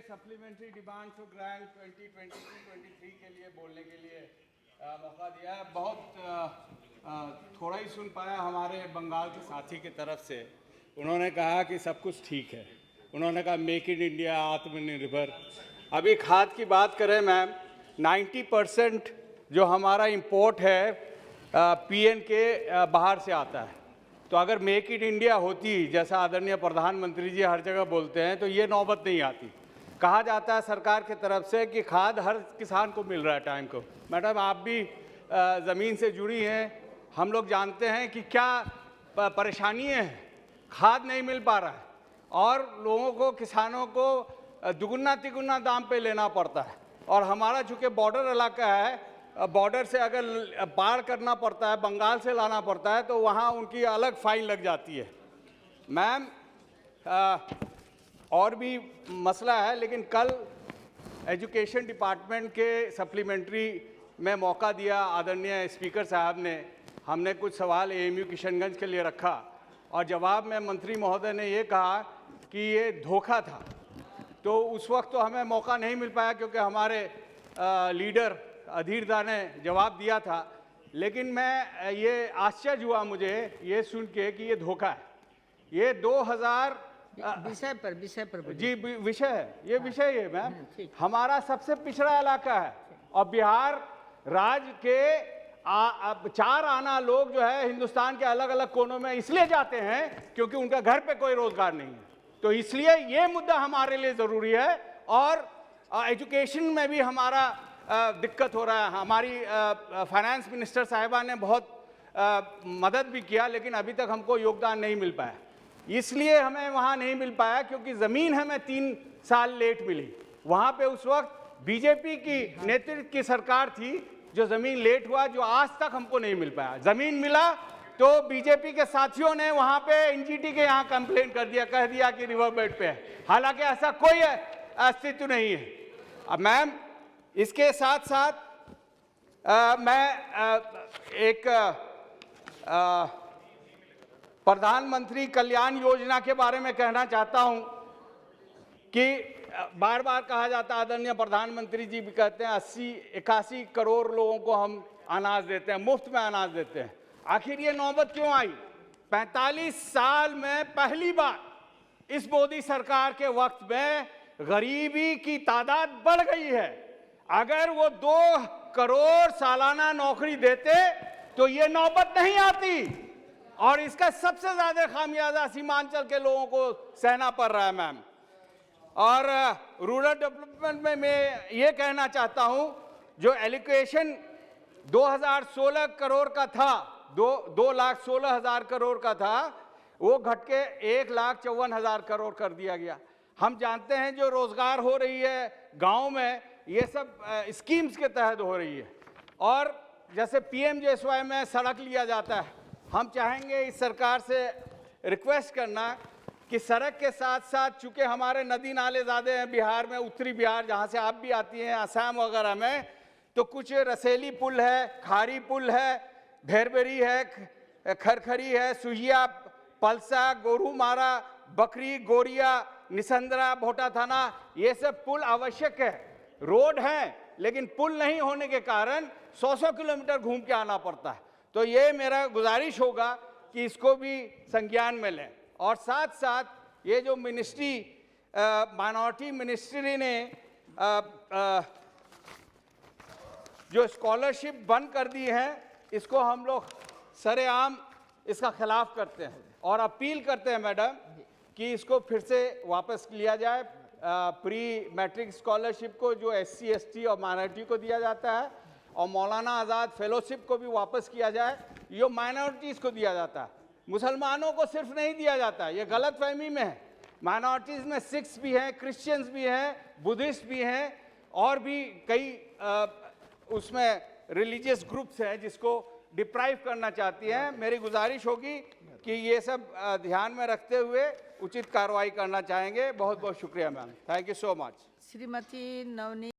Supplementary demands of grant 2022-23 के लिए बोलने के लिए मौका दिया है। बहुत थोड़ा ही सुन पाया हमारे बंगाल के साथी की तरफ से। उन्होंने कहा कि सब कुछ ठीक है। उन्होंने कहा मेक इन इंडिया, आत्मनिर्भर। अभी खाद की बात करें मैम, 90% जो हमारा इंपोर्ट है पीएन के बाहर से आता है। तो अगर मेक इन इंडिया होती, जैसा आदरणीय प्रधानमंत्री जी हर जगह बोलते हैं, तो ये नौबत नहीं आती। कहा जाता है सरकार की तरफ से कि खाद हर किसान को मिल रहा है टाइम को। मैडम, आप भी ज़मीन से जुड़ी हैं, हम लोग जानते हैं कि क्या परेशानी है। खाद नहीं मिल पा रहा है और लोगों को, किसानों को दुगुना तिगुना दाम पे लेना पड़ता है। और हमारा चूँकि बॉर्डर इलाका है, बॉर्डर से अगर पार करना पड़ता है, बंगाल से लाना पड़ता है, तो वहाँ उनकी अलग फाइन लग जाती है। मैम, और भी मसला है, लेकिन कल एजुकेशन डिपार्टमेंट के सप्लीमेंट्री में मौका दिया आदरणीय स्पीकर साहब ने। हमने कुछ सवाल एएमयू किशनगंज के लिए रखा और जवाब में मंत्री महोदय ने ये कहा कि ये धोखा था। तो उस वक्त तो हमें मौका नहीं मिल पाया क्योंकि हमारे लीडर अधीरदा ने जवाब दिया था। लेकिन मैं ये आश्चर्य हुआ मुझे ये सुन के कि ये धोखा है। ये 2000 विषय पर जी विषय है, ये विषय है मैम। हमारा सबसे पिछड़ा इलाका है और बिहार राज्य के 4 आना लोग जो है हिंदुस्तान के अलग अलग कोनों में इसलिए जाते हैं क्योंकि उनका घर पे कोई रोजगार नहीं है। तो इसलिए ये मुद्दा हमारे लिए ज़रूरी है। और एजुकेशन में भी हमारा दिक्कत हो रहा है। हमारी फाइनेंस मिनिस्टर साहिबा ने बहुत मदद भी किया, लेकिन अभी तक हमको योगदान नहीं मिल पाया। इसलिए हमें वहाँ नहीं मिल पाया क्योंकि ज़मीन हमें 3 साल लेट मिली। वहाँ पे उस वक्त बीजेपी की नेतृत्व की सरकार थी जो ज़मीन लेट हुआ, जो आज तक हमको नहीं मिल पाया। ज़मीन मिला तो बीजेपी के साथियों ने वहाँ पे एनजीटी के यहाँ कंप्लेन कर दिया, कह दिया कि रिवर बेड पे है, हालांकि ऐसा कोई अस्तित्व नहीं है। अब मैम, इसके साथ साथ मैं एक प्रधानमंत्री कल्याण योजना के बारे में कहना चाहता हूं कि बार बार कहा जाता है, आदरणीय प्रधानमंत्री जी भी कहते हैं 81 करोड़ लोगों को हम अनाज देते हैं, मुफ्त में अनाज देते हैं। आखिर ये नौबत क्यों आई? 45 साल में पहली बार इस मोदी सरकार के वक्त में गरीबी की तादाद बढ़ गई है। अगर वो 2 करोड़ सालाना नौकरी देते तो ये नौबत नहीं आती। और इसका सबसे ज्यादा खामियाजा सीमांचल के लोगों को सहना पड़ रहा है मैम। और रूरल डेवलपमेंट में मैं ये कहना चाहता हूं, जो एलोकेशन 2016 करोड़ का था, 2,16,000 करोड़ का था, वो घट के 1,54,000 करोड़ कर दिया गया। हम जानते हैं जो रोजगार हो रही है गांव में, ये सब स्कीम्स के तहत हो रही है। और जैसे पीएमजेएसवाई में सड़क लिया जाता है, हम चाहेंगे इस सरकार से रिक्वेस्ट करना कि सड़क के साथ साथ, चूंकि हमारे नदी नाले ज़्यादा हैं बिहार में, उत्तरी बिहार जहाँ से आप भी आती हैं, असम वगैरह में, तो कुछ रसेली पुल है, खारी पुल है, भेरबेरी है, खरखरी है, सुहिया, पलसा, गोरूमारा, बकरी, गोरिया, निसंद्रा, भोटा थाना, ये सब पुल आवश्यक है। रोड है लेकिन पुल नहीं होने के कारण 100 किलोमीटर घूम के आना पड़ता है। तो ये मेरा गुजारिश होगा कि इसको भी संज्ञान में लें। और साथ साथ ये जो मिनिस्ट्री, माइनॉरिटी मिनिस्ट्री ने जो स्कॉलरशिप बंद कर दी है, इसको हम लोग सरेआम इसका खिलाफ करते हैं और अपील करते हैं मैडम कि इसको फिर से वापस लिया जाए। प्री मैट्रिक स्कॉलरशिप को जो SC ST और माइनॉरिटी को दिया जाता है, और मौलाना आज़ाद फेलोशिप को भी वापस किया जाए। ये माइनॉरिटीज़ को दिया जाता है, मुसलमानों को सिर्फ नहीं दिया जाता। ये गलत फहमी में है। माइनॉरिटीज़ में सिख्स भी हैं, क्रिश्चियंस भी हैं, बुद्धिस्ट भी हैं, और भी कई उसमें रिलीजियस ग्रुप्स हैं जिसको डिप्राइव करना चाहती हैं। मेरी गुजारिश होगी कि ये सब ध्यान में रखते हुए उचित कार्रवाई करना चाहेंगे। बहुत बहुत शुक्रिया ma'am, thank you so much. Shrimati Navneet